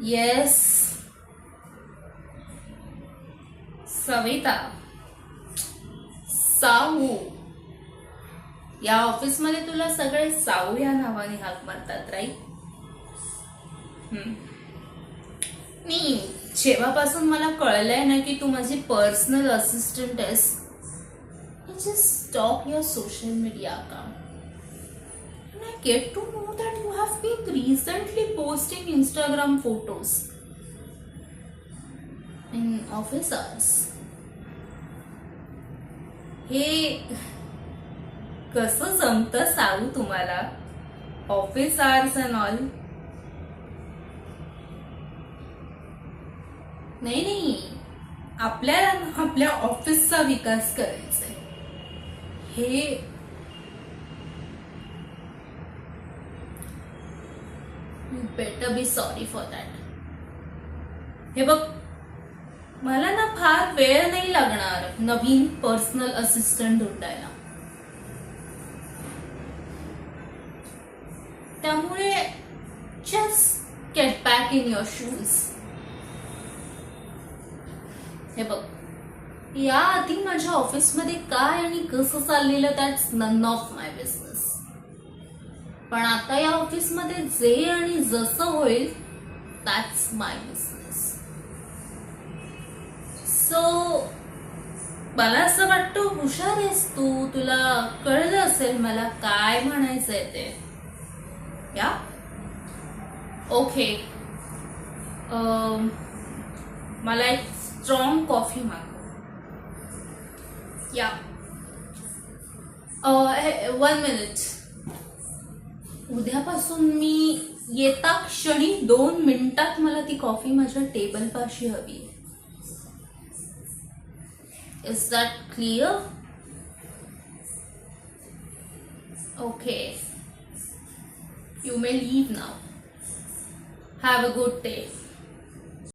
Yes Savita साऊ. या ऑफिसमध्ये तुला सगळे साऊ या नावाने हाक मारतात, राईट? मी जेव्हापासून मला कळलंय ना की तू माझी पर्सनल असिस्टंट आहेस, just stop your social media account. And I get to know that you have been recently posting Instagram photos in office hours. हे कसं जमतं साऊ तुम्हाला? Office hours and all? नाही, आपल्याला आपल्या ऑफिसचा विकास करायचा आहे. हे better be sorry for that. हे बघ, मला ना फार वेळ नाही लागणार नवीन पर्सनल असिस्टंट ढूंढायला. त्यामुळे just get back in your shoes. हे बघ, या आधी माझ्या ऑफिसमध्ये काय आणि कसं चाललेलं that's none of my business. पण आता या ऑफिसमध्ये जे आणि जसं होईल दॅट्स माय बिझनेस. सो मला असं वाटतं हुशार आहेस तू, तुला कळलं असेल मला काय म्हणायचंय ते. या ओके, मला एक स्ट्रॉंग कॉफी मागव. या 1 मिनिट. उद्यापासून मी येता क्षणी 2 मिनिटात मला ती कॉफी माझ्या टेबल पाशी हवी. Is that clear? Okay, you may leave now. Have a good day.